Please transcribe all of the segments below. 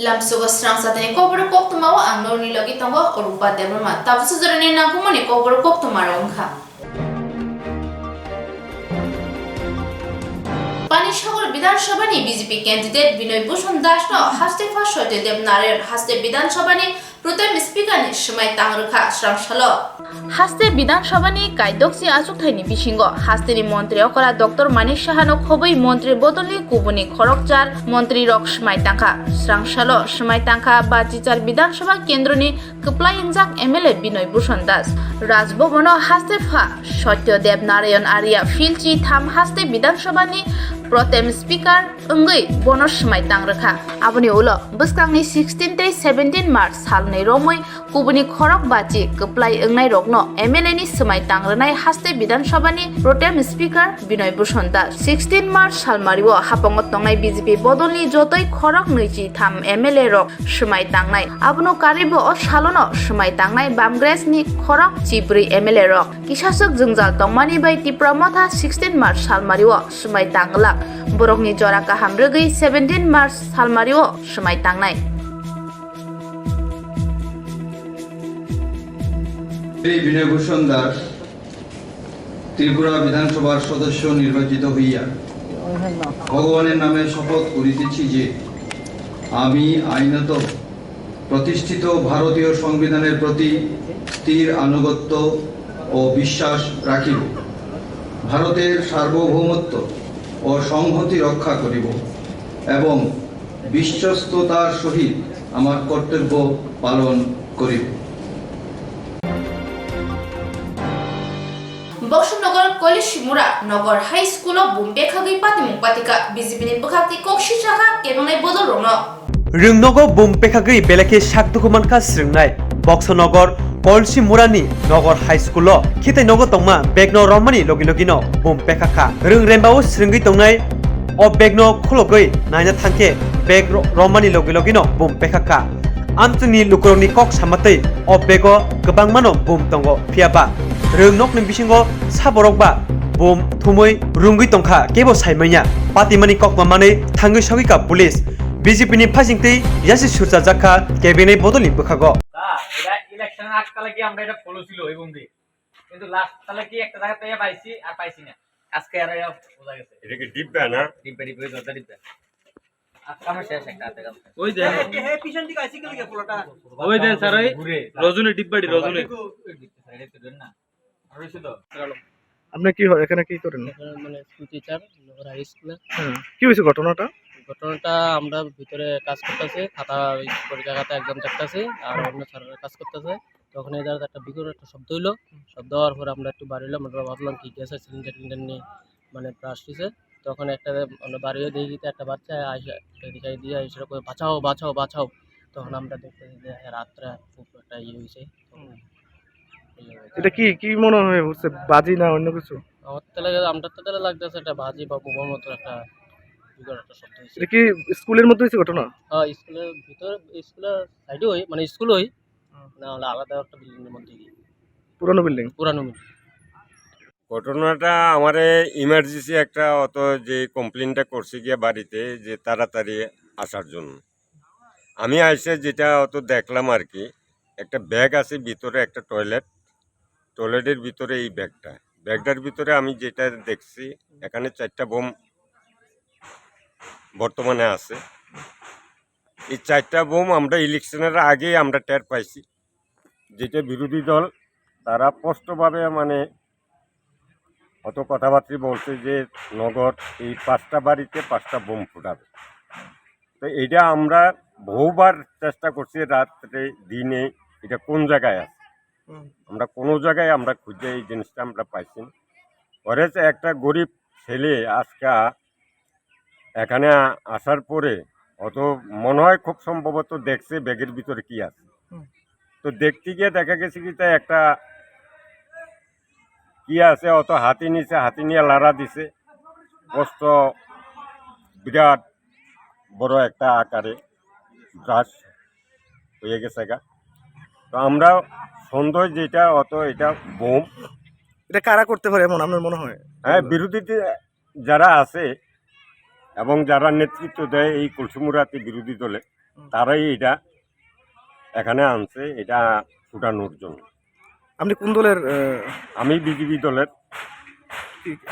Lamsugo Swrangchati Kokborok Koktwma o ang norni logi tongo orupa debroma tapos sujurani nangkumani Kokborok Koktwma rongkha Panisagar বিধানসভানি BJP candidate Binoy Bhushan Das হাস্তে ফাঁসতে দেবনারের হাস্তে বিধানসভানি প্রথম স্পিকারনি সময় তাংরখা স্রাংসাল হাস্তে বিধানসভানি কাইদকসি আচুকথাইনি বিসিঙ্গ হাস্তেনি মন্ত্রী অকরা ডক্টর মানিক সাহানো খবই মন্ত্রী বদলি কুবনি খরকচার মন্ত্রী রক সময় তাংখা স্রাংসাল সময় তাংখা বা চিচার বিধানসভা কেন্দ্রনি কপ্লাইনজাক এমএলএ বিনয় ভূষণ দাস রাজভবন হাস্তে ফা সত্যদেব নারায়ণ আরিয়া ফিলচি থাম হাস্তে বিধানসভানি প্রথম স্পিকার অঙ্গই বনস সময় তাংরখা আবনি উল বসকাংনি 16 থেকে 17 মার্চ সালनै রমৈ কুবনি খরক বাচি কপ্লাই অংনাই রগ্ন এমএলএ নি সময় তাংরনাই হাস্তে বিধানসভানি প্রথম স্পিকার বিনয় ভূষণ দাস 16 মার্চ সালমারিও হাপঙ্গ তংনাই বিজেপি বদলনি যতই খরক নৈচি থাম এমএলএ রক সময় তাংনাই আবনো কারিব ও সালনো সময় তাংনাই বামগ্রেস নি খরক চিব্রি এমএলএ রক কিসাসক জংজাল তংমানি বাই টিপ্রামথা 16 মার্চ সালমারিও সময় তাংলা borokni jora kaham rwgui 17 March salmario সময় তাংনাই বিনয় ভূষণ দাস ত্রিপুরা বিধানসভার সদস্য নির্বাচিত হইয়া ভগবানের নামে শপথ করিতেছি যে আমি আইনত প্রতিষ্ঠিত ভারতীয় সংবিধানের প্রতি স্থির আনুগত্য ও বিশ্বাস রাখিব, ভারতের সার্বভৌমত্ব ও সংহতি রক্ষা করিব এবং বিশ্বস্ততার সহিত আমার কর্তব্য পালন করিব। বক্সনগর কলিশমুরা নগর হাই স্কুল বুমবেখাগৈ পাতিমুখ পাতিকা বিজেপিনি বখাতি কক্সি শাখা কেবংনাই বদল রং রংনগর বুমবেখাগৈ বেলেকে সাকদুকুমানকা স্রিংনাই বক্সনগর কলসিমুরানি নগর হাই স্কুল খিতাই নগর তংমা বেগনো রমমানি লগে লগিনো বুমবেখাখা রং রেমবাও স্রিংগৈ তংনাই ও বেগনো খুলগৈ নাইনা থাংকে বেগ রমমানি লগে লগিনো বুমবেখাখা আমতুনি লুকরনি কক সামাতৈ ও বেgo गोबांमानो बुम तंगो फियाबा रोंनक नि बिसिंगो साबरकबा बुम थुमै रुंगै तंखा केबो साइमैया पातिमानि कक्तमानै थांगै सगिका पुलिस বিজেপি नि फासिंतै यासि सुरजा जाखा केबिने बदलनि बखागो এটা ইলেকশনের আগকালে কি আমরা এটা ফলো ছিল এবং দি কিন্তু লাস্ট সালে কি একটা জায়গা থেকে পাইছি আর পাইছি না আজকে আর এটা বোঝা গেছে এটা কি ডিব্বা না ডিব্বা যত ডিব্বা আজকে শেষ একটা আছে ওই দেন হে পিছন দিকে আইছি কি পুরোটা ওই দেন স্যার ওই রজনী ডিব্বাডি রজনী না আর তো আপনি কি হয় এখানে কি করেন? মানে স্কুল টিচার নগর হাই স্কুলে। কি হয়েছে ঘটনাটা? আমরা ভিতরে কাজ করতেছি, খাতা পরীক্ষা এক্সাম চাপতেছি আর অন্য স্যারের কাজ করতেছে। তখন এই জায়গায় একটা বিকট একটা শব্দ হইলো, শব্দ হওয়ার পরে আমরা একটু বাড়ি হলাম, আমরা ভাবলাম কি গ্যাসের সিলিন্ডার নিয়ে মানে ব্রাশ দিছে। তখন একটা আমরা বাড়িও দিয়ে দিতে একটা বাচ্চা দিকে দিয়ে সেরকম বাঁচাও বাঁচাও বাঁচাও। তখন আমরা দেখতেছি যে রাত্রে খুব একটা ইয়ে হয়েছে। এটা কি কি মনে হয় হচ্ছে, বাজি না অন্য কিছু? আমার তো লাগতেছে একটা বাজি বা বোমার মতো একটা বিকট একটা শব্দ হয়েছে। এটা কি স্কুলের মধ্যে হয়েছে ঘটনা? হ্যাঁ, স্কুলের ভিতরে, স্কুলের সাইডে ওই মানে স্কুলই না হলে আলাদা একটা বিল্ডিং এর মধ্যে। পুরানো বিল্ডিং? পুরানো বিল্ডিং। ঘটনাটা আমার ইমার্জেন্সি একটা অত যে কমপ্লেনটা করছি গিয়ে বাড়িতে যে তাড়াতাড়ি আসার জন্য আমি আইসে যেটা অত দেখলাম আর কি, একটা ব্যাগ আছে ভিতরে, একটা টয়লেটের ভিতরে এই ব্যাগটার ভিতরে আমি যেটা দেখছি এখানে 4টা বোম বর্তমানে আছে। এই 4টা বোম আমরা ইলেকশনের আগে আমরা টের পাইছি, যেটা বিরোধী দল তারা স্পষ্টভাবে মানে অত কথাবার্তা বলছে যে নগর এই 5টা বাড়িতে 5টা বোম ফুটাবে। তো এটা আমরা বহুবার চেষ্টা করছি, রাত্রে দিনে, এটা কোন জায়গায় আছে আমরা কোনো জায়গায় আমরা খুঁজে এই জিনিসটা আমরা পাইছি। পরে একটা গরিব ছেলে আজকা এখানে আসার পরে অত মনে হয় খুব সম্ভবত দেখছে ব্যাগের ভিতরে কি আছে। তো দেখতে গিয়ে দেখা গেছে কি তাই একটা কি আছে, অত হাতি নিছে, হাতি নিয়ে লাড়া দিছে, কষ্ট বিরাট বড় একটা আকারে ব্রাশ হয়ে গেছে গা। তো আমরা সন্দেহ যেটা অত এটা বোম, এটা কারা করতে পারে এমন আপনার মনে হয়? হ্যাঁ, বিরোধীতে যারা আছে এবং যারা নেতৃত্ব দেয় এই কলসিমুরাতে বিরোধী দলে তারাই এটা এখানে আনছে এটা ফুটানোর জন্য। আপনি কোন দলের আমি বিজেপি দলের।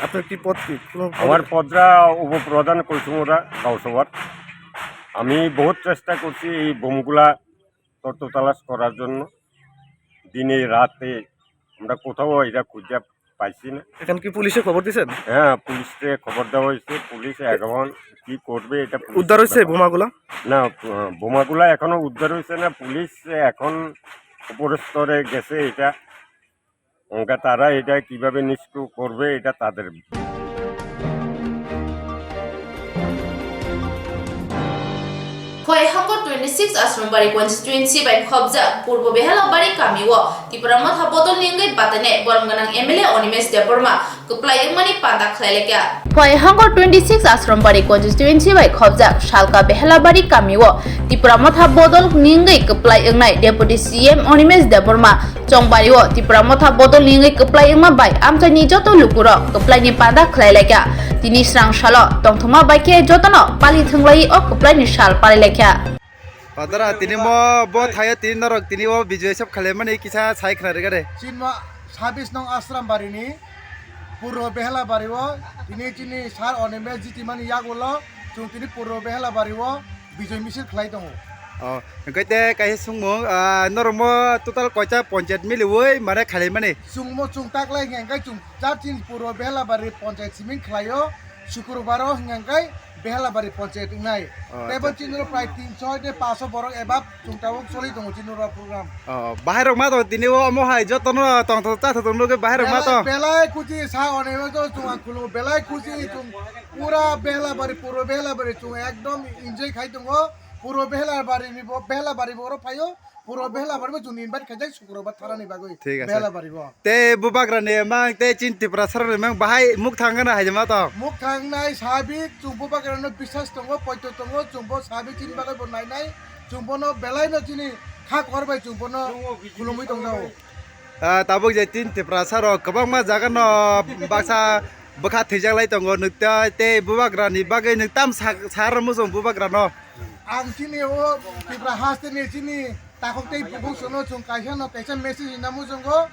আপনার কি পদ কি আমার পদরা উপপ্রধান কৈশমোরা গাঁওসভার। আমি বহুত চেষ্টা করছি এই বোমগুলা তত্ত্ব তালাশ করার জন্য। দিনে রাতে আমরা কোথাও এটা খুঁজে পাইছি না। এখন কি পুলিশে খবর দিয়েছেন? হ্যাঁ, পুলিশকে খবর দেওয়া হয়েছে। পুলিশ এখন কি করবে এটা উদ্ধার হয়েছে বোমাগুলা? না, বোমাগুলা এখনো উদ্ধার হয়েছে না। পুলিশ এখন উপরের স্তরে গেছে। এটা তারা এটা কিভাবে নিষ্ক্রিয় করবে এটা তাদের। Hangor 26 Asrambari constituency by Khobja Purbo Behalabari Kamiwo Tiprama Habodol Ningai Batane Bormanang MLA Onimes Deborma Kuplay Mani Panda Klaleka Hangor 26 Asrambari constituency by Khobja Shalka Behalabari Kamiwo Tiprama Habodol Ningai Kuplay Ngai Deputy CM Onimes Deborma Chongbariwo Tiprama Habodol Ningai Kuplay Ma by Amtani Joto Lukuro Kuplay ni Panda Klaleka Tini Swrangchati Tongthoma Baike Jotono Pali Thunglai o Kuplay ni Shal Paleleka Padara tinimo bo thaya tin norok tinimo bijay sab khalemani kisa sai khare gare Chinma 26 nong Asram Barini Purro Behela Bariwo Tini Sar Oneme Jitimani Yagulo Chung Tini Purro Behela Bariwo Bijay Misil Khlai Tongo oh kaite kai sungmo normo total kocha ponjet miliwoi mare khalemani Sungmo Chung Taklai Ngangai Chung Jachin Purro Behela Bari Ponchait Simin Khlayo Shukrubaro Ngangai Behela Bari Ponchait Ngai Tebo Chinuro Prai 300 de 500 borok ebab Chung Tawok Soli Tongo Chinuro program oh bahar ma to tinimo mo hai jotono tong to ta thon loge bahar ma to Belai Kuchi Sa Oneme to Chung Akulu Belai Kuchi Chung Pura Behela Bari Purro Behela Bari Chung ekdom enjoy khai tongo Puro Behela Bari ni Behela Bari boro phayo Puro Behela Bari Chung invite khajai Shukrobar tharani bagoi Behela Bari bo te bubagra ne mang te chinti prasar mang bahai muk thangana hai ma to Muk thangnai sabi Chung bubagra no bisas tongo poito tongo Chung bo sabi chin bagai bonai nai Chung bono belai no chini kha korbai Chung bono khulumui tongo tabuk je chinti prasar kabang ma jaga no baksa bakha thijak lai tongo nukta te bubagra ni bagai nuktam sar musong bubagra no Ang chini o Tibra haste ni chini takok tei pupuk sono chung kaisa no kaisa message namu jonggo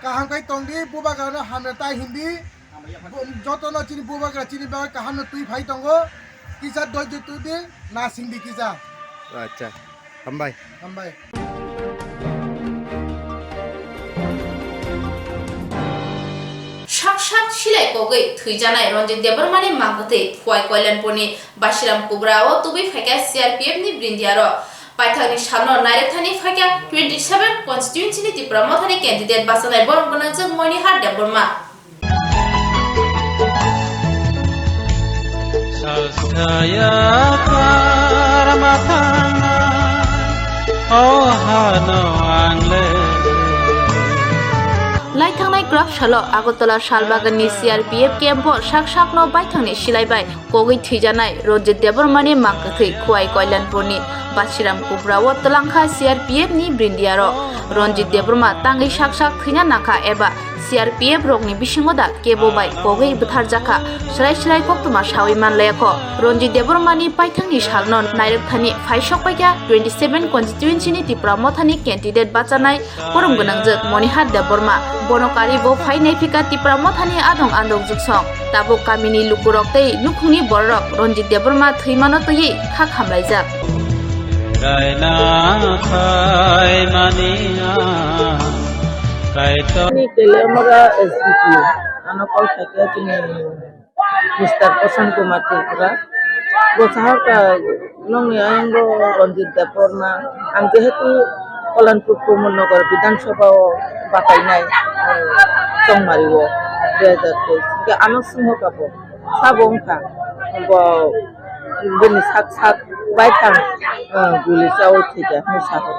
kaham kai tongdi bubaga no hamna tai hindi joto no chini bubaga chini baga kaham no tui phai tongo kisa doi je tu de na singdi kisa acha hambai Shak Shilai Kogai Thujanai Ronjit Debormani Mangate Huai Koilanponi Bashiram Kubrao Tubi Faka CRPF ni Brindiaro Paithani Shano Nairathani Faka 27 constituency ni Tipramothani candidate Basanai Borgonajak Moni Har Deborma Sasaya Karamatana Oh Hano Angle Laithangnai graph shalo Agartala Shalbaganni CRPF camp shak no baithangni silaibai Kogai Thujanai Ronjit Debormani Mangkathai Khuai Koilanpurni Bashiram Kubrao Talangkha CRPF ni Brindiaro Ronjit Deborma tangai shak thina nakha eba CRPF rokni bisingoda kebobai Kogai butharjaka Swrangchati Koktwma sawi manlayako Ronjit Debormani paithangni salno nairekthani phaisokpaika 27 constituency ni Tipramothani candidate bachanai poromgonangjak Monihar Deborma bonokari bo phainai phika Tipramothani adong juksong tabo kamini lukurok tei nukhungni borok Ronjit Deborma thimano tui khak hamlaijak Raina Khai Mania Kaito Ni kelemara SPP anakol thake chini Mr. Kosan Kumar Tripura bosahar ka nong yango Ronjit Deborma ang jehetu Kolanpur Purmonagar Bidhan Sabha batainai Chongmariwo 2023 ke anak singho kapo sabongka bo bini sak baitang guli sawo thija musaho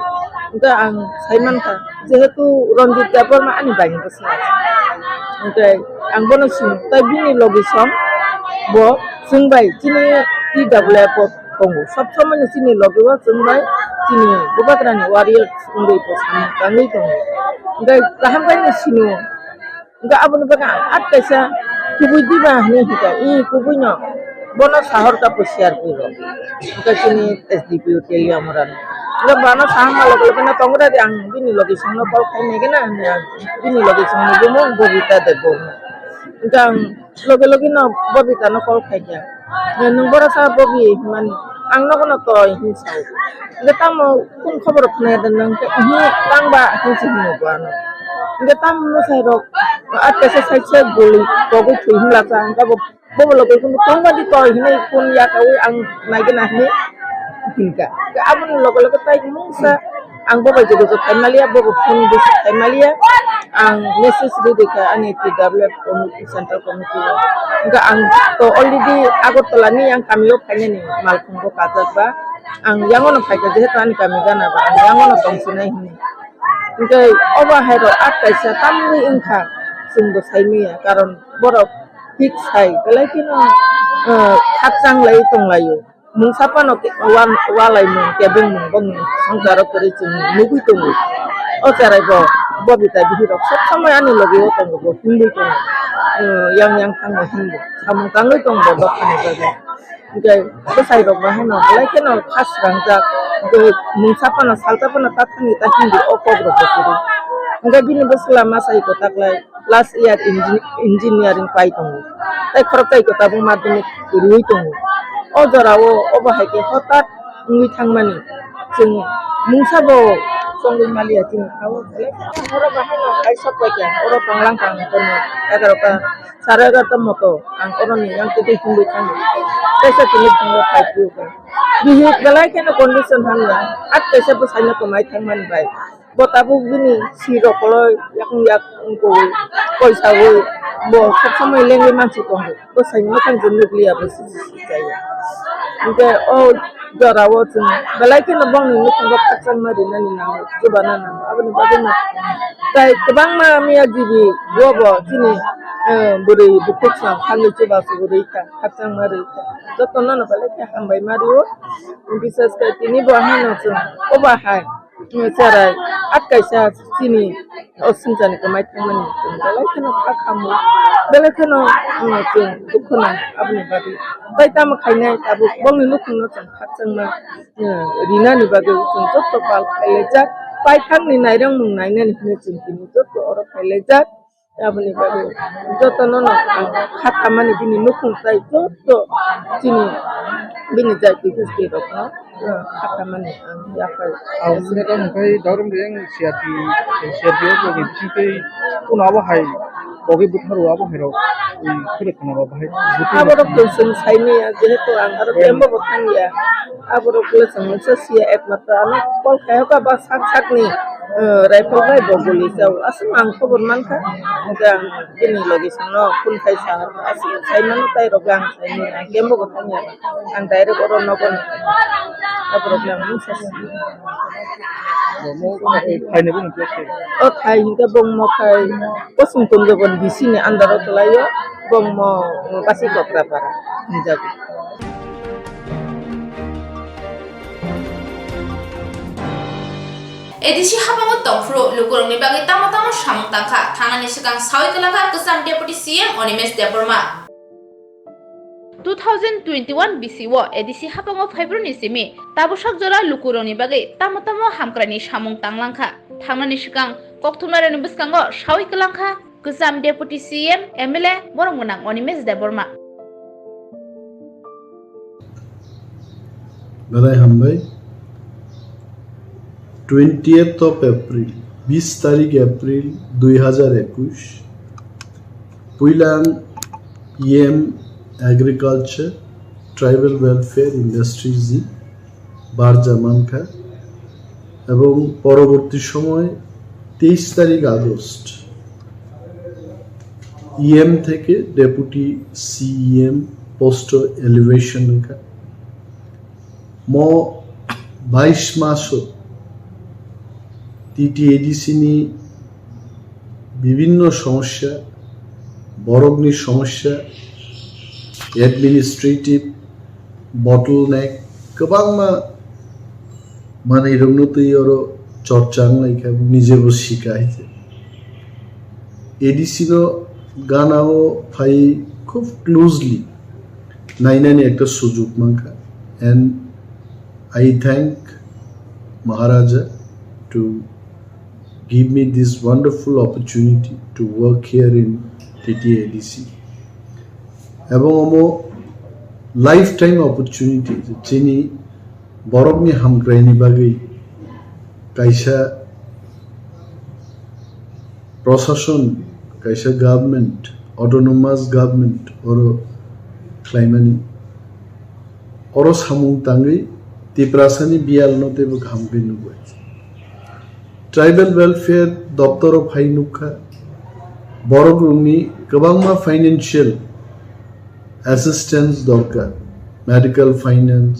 Enggak ang Saiman ka jehetu Ronjit Deborma ani bangi besar enggak ang bonus tapi ni logisong bo sungbai chini TWF kongo sab samay sini logiwa sungbai chini bubatrani warrior sungbai po sama kami kongo enggak kaham kani sino enggak abon baga at kaisa kubuy di ba ni hita kubuy no bono sahor ka pusiar piro ka sini SDP teli amuran ga bana sahang malo na tongra di ang bini logi sangno pal khaine gina bini logi sangno gumo bobita de borna gang logi no bobita no kol khaija nung bora sa bobi man ang no kono to hin sau ga tamo kun khobor khne den nang ke hi tangba hin sin no bana ga tam no sai rok atte se sai che goli to go thin la sang ga bo lo kun tangba di to hin kun ya ka wi ang nai gina ni hinka ga abun logo tai musa ang bobo jogo malia bobo kun di malia ang necessary de ka ani develop community central committee ga ang to already agotolani yang kami lo kanya ni malkumbo kata ba ang yangono paika je tan kami gana ba ang yangono tongsina hini ngai oba hero atta sa tamni inka singbo saimia karon borok hik sai belakino khatsang lai tonglayo mung sapa no wan walai mung kebeng mung bong sangkaro kori chung nugi tungu o tarai bo bobita bihiro sab samay ani logi o tong bo hindi tong yang thang hindi samung tangoy tong bo dokani ba ngai ko sai rok ba heno belakino khas rangjak mung sapa no salta pa na tathani ta hindi o kobro ko ngai bini basla masai ko taklai last year engineering pai tong tai khorkai ko tabung madhyamik rui tong o jorawo obahake hotat ngui thangmani jing mungsabo songi malia jing awo bele ora bahano ai sopake ora panglang kang kono egaroka saraga tomoto ang oroni yang tete hindu thang kaisa tini thang pai pu ka bihi belai kena condition hamya at kaisa bu saina ko mai thangman bai botabu bini siro kolo yak ko koisa wo bo samai lengge manchi ko ko saina kan nuklia besi saya nge o jorawo tun belai kena bang ni nukung ko kacang mari nani na coba nana abani bagina kai kebang ma mia jibi bobo sini buri bukuk sang hangi coba suburi ka kacang mari ka joto nana belai ke hambai mario bisa sekali ini bahana tun obahai cerai akai sa sini osinjani kemai teman belai kena akamu belai kena tun dukuna abani bagi bai tam khainai tabu bong ni lukung no chang khatchang ma rina ni bage chung jotto pal khailejak pai thang ni nairang mung naina ni hne chung tin jotto oro khailejak abani bage jotto no no khathamani bini lukung tai jotto chini bini jai ti kusti rok no khathamani ya phai ausre to mkai darum reng siati ko ni chikai kunaba hai bogi butharu abo hero khule khana bahai aboro kunsun saini ya jehetu angaro tembo botang ya aboro kule samsa sia ekmatra ana kol khayo ka ba sak ni rifle bai bogoli sau asam ang khobor manka jang ini logi sano kun khai sahar asam saimano tai rogang saini tembo botang ya ang daire koro nokon aboro klang musas mo khai ne bun klase o khai hinga bong mo khai posung tum jabon bisini andaro tolayo bong mo pasi kopra para hinjabi edisi habango tongfro lukurongni bagi tamo samung tangkha thangani sikang sawi kelangkha kesam deputy CM Onimes Deborma 2021 BCO edisi habango February simi tabusak jora lukurongni bagi tamo hamkrani samung tanglangkha thangani sikang Koktwma rani biskango sawi kelangkha kesam deputy CM MLA borongmunang Onimes Deborma Belai hambai 20th of April 20 तारीख April 2021 पुइलान EM Agriculture Tribal Welfare Industries বারজামানখা এবং পরবর্তী সময় 23 তারিখ August EM থেকে deputy CEM post elevation খা ম 22 মাসও TTADC-নি বিভিন্ন সমস্যা বরগ্নি সমস্যা অ্যাডমিনিস্ট্রেটিভ বটলনেক गोबां माने रोंनोतै आरो चर्चां लाइका निजेबो शिखाइছে एडिसिनो गानाओ फाइ खूब क्लोजली নাইনানি একটা সুযোগ মাঙ্কা and I thank Maharaja to give me this wonderful opportunity to work here in TTADC এবং আমো lifetime opportunity যিনি বরগনি হামগ্রাইনি বাগৈ কাইসা প্রশাসন কাইসা গভর্নমেন্ট অটোনোমাস গভর্নমেন্ট ওর খ্লাইমানি ওর সামুং তাঙ্গৈ তিপ্রাসানি বিয়ালনতেবো হামগ্রাই নুবাই ট্রাইবেল ওয়েলফেয়ার দপ্তর ফাইনুখা বরগনি গোবাংমা ফাইন্যান্সিয়াল অ্যাসিস্ট্যান্স দরকার মেডিকেল ফাইন্যান্স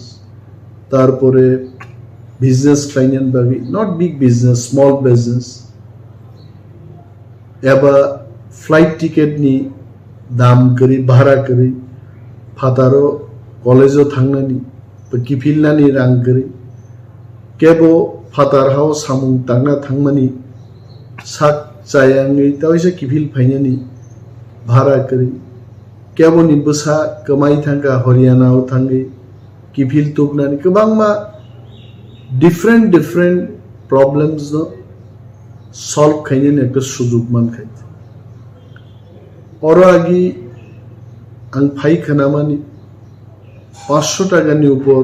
তারপরে বিজনেস ফাইন্যান্স বাকি not big business small business এবা ফ্লাইট টিকেট নি দাম করি ভাড়া করি ফাতারো কলেজও থাংনানি কিফিলনানি রাং করি কেবো ফাতার হাও সামুং তাংনা থাংমানি সাক চায়াङै तावैसा किफिल फाइनानि भाड़ा करी केबो नि बसा कमाई थांगा हरियाणा थांगै किफिल तुगनानि गोबांमा डिफरेंट प्रॉब्लम्स नो सॉल्व खाइनानि एकटा सुजुग मानखाय और आगि आं फाइ खोनामानि 500 टाकानि ऊपर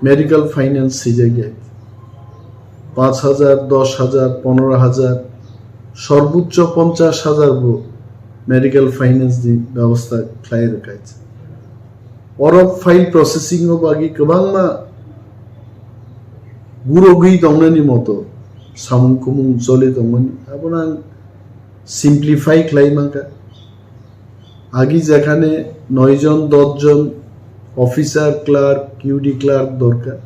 मेडिकल फाइनेंस सिजाय 5,000 10,000 15,000 সর্বোচ্চ 50,000 বো মেডিকেল ফাইন্যান্স দি ব্যবস্থা খাই রাখাইছে অরব ফাইল প্রসেসিং ও বাকি গোবাংমা গুরোগৈ দংনানি মতো সামুং কুমুং চলে দংমানি আপনা সিম্পলিফাই খাইমাকা আগে যেখানে 9 জন 10 জন অফিসার ক্লার্ক কিউডি ক্লার্ক দরকার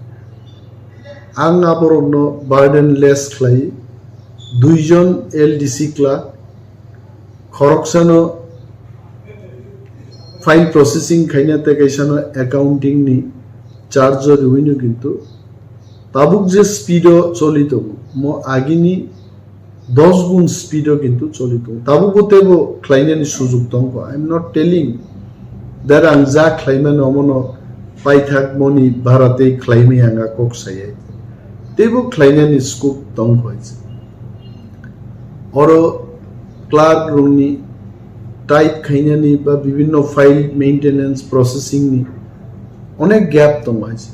आं आबरनो बार्डेनलेस खाई 2 जन एलडीसी क्लार्क खरकसानो फाइल प्रोसेसिंग खाइना ते कैसानो अकाउंटिंग नि चार्ज रुइनो किंतु ताबुक जे स्पीडो चलितो मो आगिनी 10 गुण स्पीडो किंतु चलितो ताबुकोतेबो क्लाइनानि सुजुग दंको I am not telling that आं जा क्लाइमान अमनो पाइथाक मनि भारते क्लाइमे आंगा कोकसाय तेबो क्लाइनानि स्कोप दंखोइছে और क्लार्क रूमनि टाइप खाइनानि बा विभिन्न फाइल मेंटेनेंस प्रोसेसिंग नि अनेक गैप दंखाइছে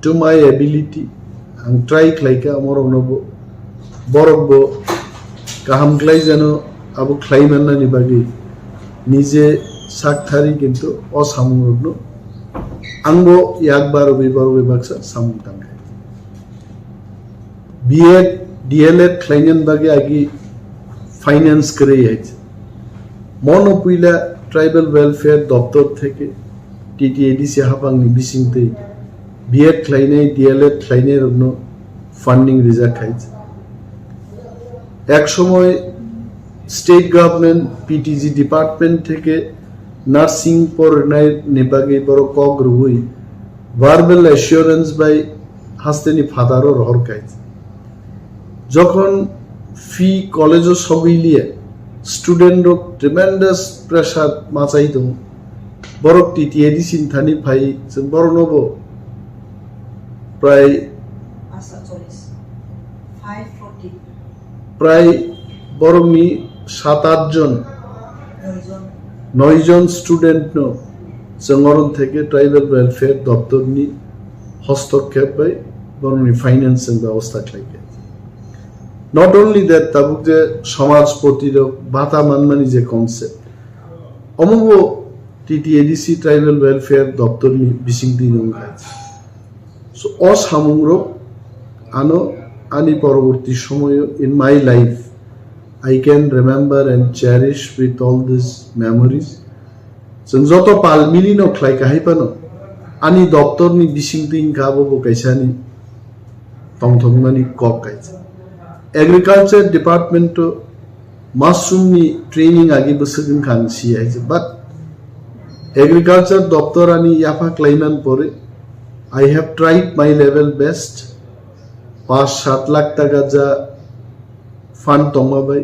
टू माय एबिलिटी आं ट्राई खाइका अमर अनबो बरबो गाहामग्लाय जानो आबो क्लाइमाननानि बागै निजे साकथारि किन्तु असामुरनो आंबो याकबार बाक्सा सामुं तांखाय बीएड डीएलएड क्लाइनान बागै आगि फाइनेंस करे आइছে मनो पुइला ट्राइबल वेलफेयर दप्तर थेके टीटीएडीसी हापांनि बिसिंते बीएड क्लाइनाय डीएलएड क्लाइनाय रनो फान्डिंग रिजा खाइছে एक समय स्टेट गवर्नमेंट पीटीजी डिपार्टमेंट थेके नार्सिंग पढ़नाय निबागै बरो कग रुई वर्बल एश्योरेंस बाय हास्तेनि फादारो रहर खाइছে যখন ফি কলেজও সবিলিয়ে স্টুডেন্ট ট্রিমেন্ডাস প্রেসার মাচাই দো বড় টিটিএডি সিনথানি ভাই जों বড় নব প্রায় 540 প্রায় বড়মি 7-8 জন 9 জন স্টুডেন্ট নো জঙ্গরন থেকে ট্রাইবাল ওয়েলফেয়ার দপ্তরনি হস্তক্ষেপ বাই বড়মি ফাইন্যান্সিং ব্যবস্থা খাইকে Not only that, tabuk je samaj protirok bata manmani je concept. Omobo TTADC tribal welfare doptor ni bisingdi nongkai. So os hamungro ano ani poroborti shomoyo in my life I can remember and cherish with all these memories. जों joto pal milino khlai kahai pano ani doptor ni bisingdi ngabo bo kaisani tongthongmani kok kaisa. Agriculture department तो Masum training आगे बसगन खांसी है but agriculture दफ्तर आनी याफा क्लाइमान परे I have tried my level best 5-7 lakh टाका जा फांड तंगा बाय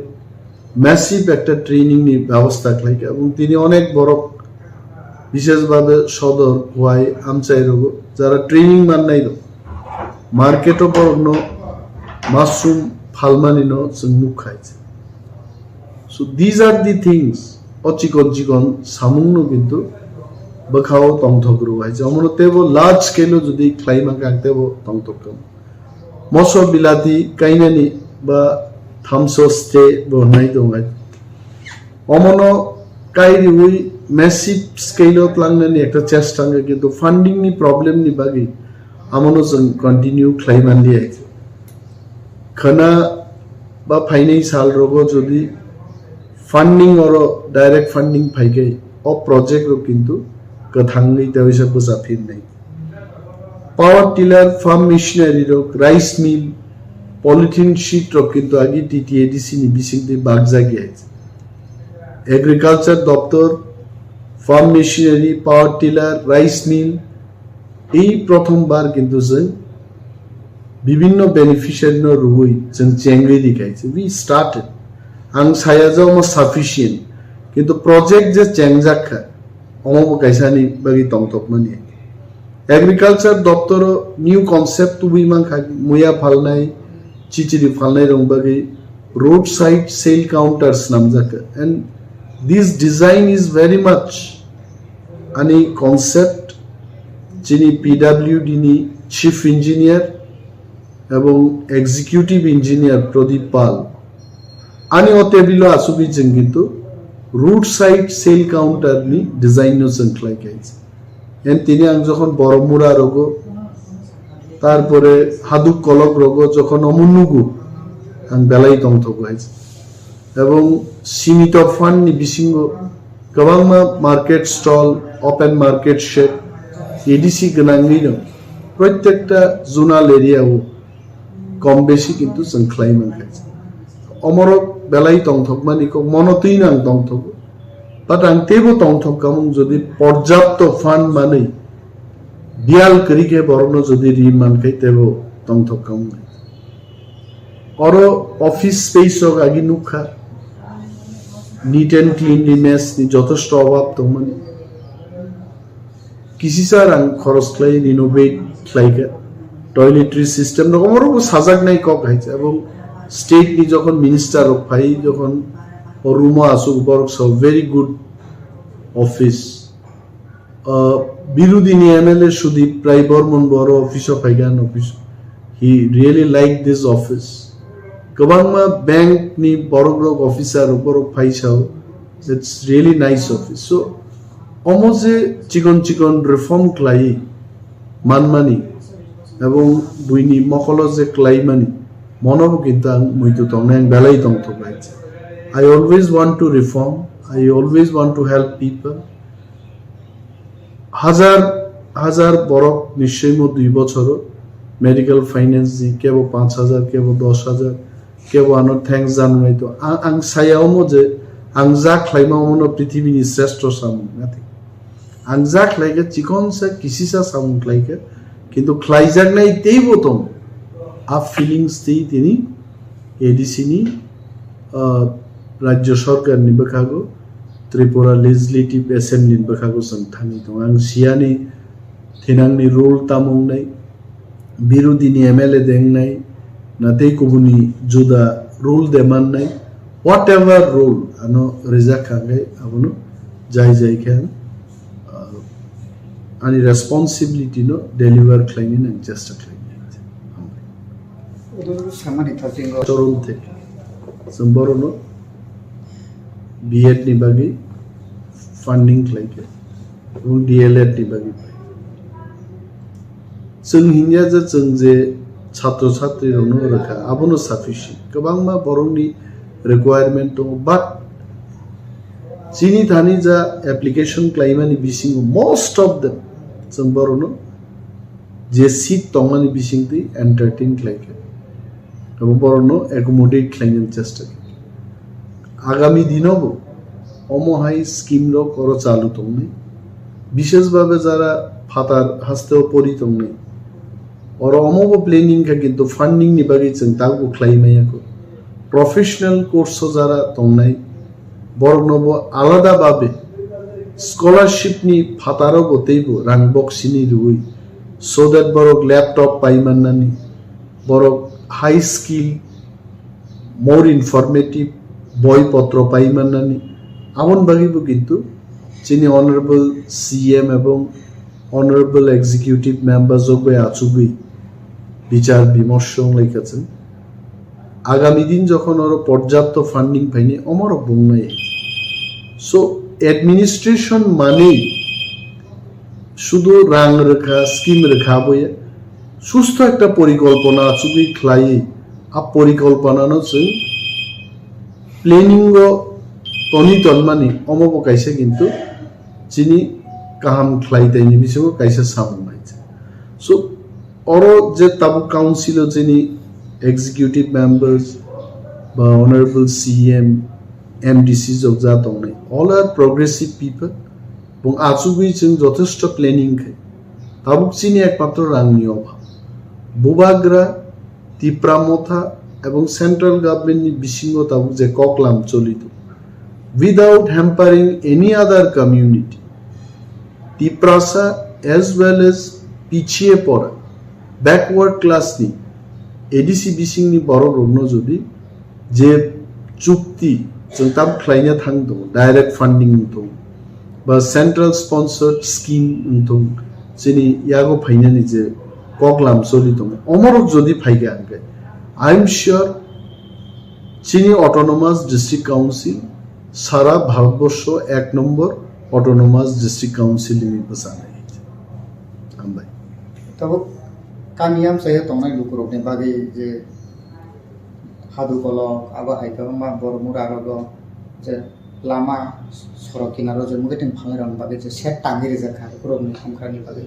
मैसिव एक ट्रेनिंग नि व्यवस्था खालाइके এবং তিনি অনেক বড় বিশেষভাবে সদর ওয়াই আমচাই রোগ যারা ট্রেনিং মাননাই রোগ মার্কেটও পড়ন মাশরুম ফালমানিনো जों মুখ খাইছে so these are the things অচিকন চিকন সামুংনো কিন্তু বখাও তংথগ্রু হয়েছে অমরতেব লার্জ স্কেলও যদি ক্লাইমা কাকতেব তংথকম মশ বিলাতি কাইনানি বা থামসস্তে বনাই দঙাই অমন কাইরি উই ম্যাসিভ স্কেলও প্লাংনানি একটা চেষ্টাঙ্গে কিন্তু ফান্ডিং নি প্রবলেম নি বাগি আমনো जों কন্টিনিউ ক্লাইমান দিয়ে খানা বা ফাইনাই সাল রোগ যদি ফান্ডিং और डायरेक्ट फंडिंग फाइगे और प्रोजेक्ट रो किंतु कथांगई तविसा बुझा फिर नहीं पावर टिलर फार्म मिशनरी रो राइस मिल पॉलिथीन शीट रो किंतु आगे टीटीएडीसी नि बिसिंग दे बाग जागी है एग्रीकल्चर दफ्तर farm machinery power tiller rice mill এই প্রথমবার কিন্তু जों বিভিন্ন বেনিফিশিয়ারি নো রুই जों চেঙ্গি দিখাইছে উই স্টার্টেড आं सायाजाव म साफिशिएंट किंतु प्रोजेक्ट जे चेंजाखा अमो काइसानी बागी तंगतकमानि एग्रीकल्चर दफ्तर न्यू कॉन्सेप्ट तुबी मान खागि मुया फालनाय चिचिरि फालनाय रंग बागी रोड साइड सेल काउंटर्स नामजाखा and this design is very much अनि कॉन्सेप्ट जिनि पीडब्ल्यूडी नि चीफ इंजिनियर एवं एग्जीक्यूटिव इंजिनियर प्रदीप पाल आणि ओतेबिलो आसुबि जों किंतु रूट साइड सेल काउंटर नि डिजाइन नो जों खालायखायছে एन तिनि आं যখন বড়মুড়া রোগ তারপরে হাদুক কলক রোগ যখন অমুন্নুগু आं বেলাই তংথক হয়েছে এবং সীমিত ফান্ড নি বিসিঙ্গ गोबांमा market stall open market shed ADC गोनांगै दं प्रत्येकटा जोनाल एरियाव कम बेसि किंतु जों खालायमानखायছে अमरक बेलाई तंथकमानिखौ मनतै नां तंथक बाट आं तेबो तंथकामुं जदि पर्याप्त फान्ड मानै बियाल करिके बरनो जदि रि मानखाय तेबो तंथकामुं और ऑफिस स्पेस होग आगि नुखा नीट एंड क्लीनलीनेस नि যথেষ্ট অভাব दंमोन किसिसार आं खरस खालाय रिनोवेट खालायगा टयलेटरी सिस्टेम रकमरो साजागनाय कक हायছে এবং स्टेट नि যখন मिनिस्टार অফ ফাই যখন রুমা আসু বরক সো ভেরি গুড অফিস বিরোধী নি এমএলএ সুদীপ প্রায় বর্মন বড় অফিস অফ ফাইগান office he really like this office গোবাংমা ব্যাংক নি বড় বড় অফিসার বড় ফাইসাও it's really nice office so অমজে চিকন চিকন রিফর্ম ক্লাই মানমানি এবং বুইনি মকলো যে ক্লাইমানি मनोब किंतु मुइतु तंग बेलाई तंग थोबाइछ I always want to reform I always want to help people हजार हजार बरक निश्चय मो 2 बछर मेडिकल फाइनेंस जी केबो 5000 केबो 10000 केबो आनो थैंक्स जानबाय तो आं सायाव मो जे आं जा खलाइमा मनो पृथ्वीनि श्रेष्ठ सामु नाथि आं जा खलाइगे चिकन सा किसिसा सामु खलाइगे किंतु खलाइजाक नाइ तेबो तंग आप फीलिंग्स थी तिनी एडीसी नि राज्य सरकार नि बखागो त्रिपुरा लेजिस्लेटिव असेंबली नि बखागो जों थानि दं आं सियानि थिनांनि रोल तामुंनाय बिरोधीनि एमएलए देंनाय नाथाय गुबुननि जुदा रोल देमाननाय व्हाट एवर रोल आनो रिजा खांगाय आबनो जाय जाय खान आनि रेस्पॉन्सिबिलिटी नो डेलिवर खालायनि नों चेष्टा खालाय चरण থেকে সম্বরণ বিএড नि बागै फंडिंग खालायके এবং ডিএলএড नि बागै जों हिन्या जों जे छात्र छात्री रनो रखा आबनो साफिसिएंट गोबांमा बरंनि रिक्वायरमेंट दं बाट जिनि थानि जा एप्लिकेशन क्लाइमानि बिसिंग मोस्ट ऑफ देम जों बरनो जे सीट तंमानि बिसिंग दि एंटरटेन खालायके এবং বরনো অ্যাকোমোডেট ক্লাইমেট চেষ্টা আগামী দিনও অমহাই স্কিম র কর চালু তংনি বিশেষভাবে যারা ফাতার হাস্তেও পরিতংনি और अमोब प्लेनिंग का किंतु फंडिंग नि बागै जों तागु ख्लाइमायाको प्रोफेशनल कोर्स जारा तंनाय बरनोबो आलादा भाबे scholarship ni phataro goteibo rang box sini rui so that borok laptop paimannani borok high skill more informative boy potro paimannani amon bagibo kintu chini honorable CM এবং honorable executive members জগবে আচুগি বিচার বিমর্শ লেখেছেন আগামী দিন যখন ওর পর্যাপ্ত funding পাইনি আমারও বন্যাই so administration মানেই শুধু রাং রেখা স্কিম রেখা বইয়ে সুস্থ একটা পরিকল্পনা আচুগি খ্লাই আ পরিকল্পনা নচুন প্ল্যানিং তনিতন মানে অমব কাইছে কিন্তু যিনি কাহাম খ্লাই তাইনি বিসঙ্গ কাইছে সামন নাইছে সো অর যে তাবু কাউন্সিল যিনি executive members বা honorable CM MDC জগজা দংনাই all are progressive people এবং আচুগুই जों যথেষ্ট প্ল্যানিং খাই তাবুক চিনি একমাত্র রাংনি অভাব বুবাগ্রা তিপ্রামথা এবং সেন্ট্রাল গভর্নমেন্ট বিসিঙ্গ তাবুক যে ককলাম চলিত without hampering any other community Tiprasa as well as পিছিয়ে পড়া backward class নি এডিসি বিসিংনি বড় রগ্ন যদি যে চুক্তি जों তাব খ্লাইনা থাংদো ডাইরেক্ট ফান্ডিং দো বা সেন্ট্রাল স্পন্সর্ড স্কিম দো যিনি ইয়াগো ফাইনানি যে ককলাম চলিত অমরক যদি ফাইগে আনগে আই এম শিওর চিনি অটোনোমাস ডিস্ট্রিক্ট কাউন্সিল সারা ভারতবর্ষ 1 নম্বর অটোনোমাস ডিস্ট্রিক্ট কাউন্সিল নির্বাচনে আমবাই তবে কামিয়াম saya tongnai lukurok ni bagi je hadu kolok aba haika ma bormura rogo je lama sorok kinaro je mugetin phangrang bagi je set tangiri je kha kurok ni samkhani bagi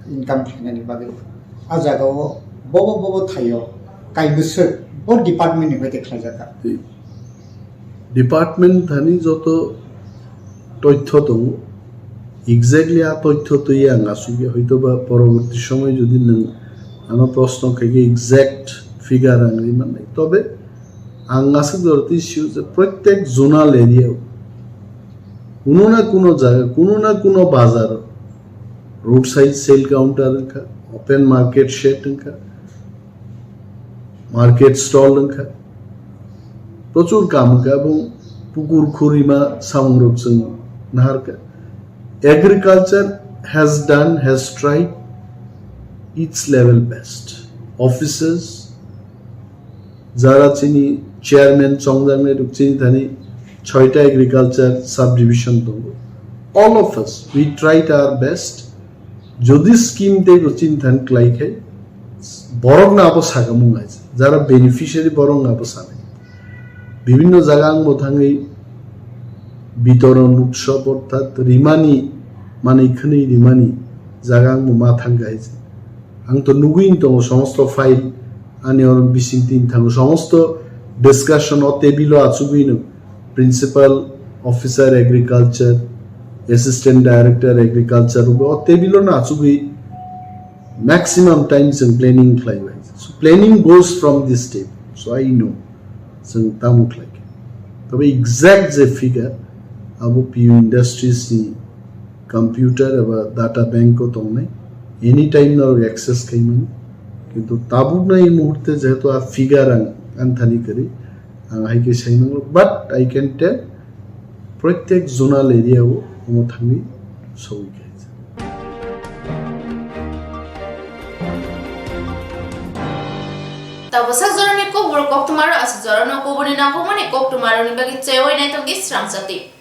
income thainani bagi a jaga o bobo thayo kai bisur or department ni hoite khlai jaka department Thani যত তথ্য দङ exactly আ তথ্য তৈ আং আসুগে হয়তো বা পরবর্তী সময় যদি আনো প্রশ্ন থেকে এক্স্যাক্ট ফিগার আংরি মানে তবে আং আসে ধরতে ইস্যু যে প্রত্যেক জোনাল এরিয়াও কোনো না কোনো জায়গা কোনো না কোনো বাজার রোড সাইড সেল কাউন্টার কা ওপেন মার্কেট শেড কা মার্কেট স্টল কা প্রচুর কাম কা এবং পুকুর খুরিমা সংরক্ষণ নাহার কা agriculture has tried its level best officers jara chini chairman chongdame rukchini thani 6 ta agriculture subdivision to all of us we tried our best jodi scheme te rukchin than klai khai borong na abo sagamung ais jara beneficiary borong abo sane বিভিন্ন জায়গাং মথাঙ্গই বিতরণ উৎসব অর্থাৎ রিমানি মানে এখানে রিমানি জায়গা মা থাঙ্গাইছে আং তো নুগুইন তো সমস্ত ফাইল আনি ওর বিসিং তিন থাঙ্গ সমস্ত ডিসকাশন ও টেবিল আচুগুইন principal officer agriculture assistant director agriculture ও টেবিল না আচুগুই maximum times in planning fly so planning goes from this step so I know जों तामुक लाइक तबे एग्जैक्ट जे फिगर अब पियू इंडस्ट्रीज नि कंप्यूटर एबा डाटा बैंक को तंगनाय एनी टाइम न एक्सेस खाइमन किंतु ताबुक न এই মুহূর্তে যেহেতু আ ফিগার আনথানি করি হাইকে সাইমন বাট আই ক্যান টেল প্রত্যেক জোনাল এরিয়াও মথাঙ্গি সৌকে Tabasa zorani Kokborok Koktwma asa zorano Koborni nangko mani Koktwma ni bagi cewek na itong Swrangchati.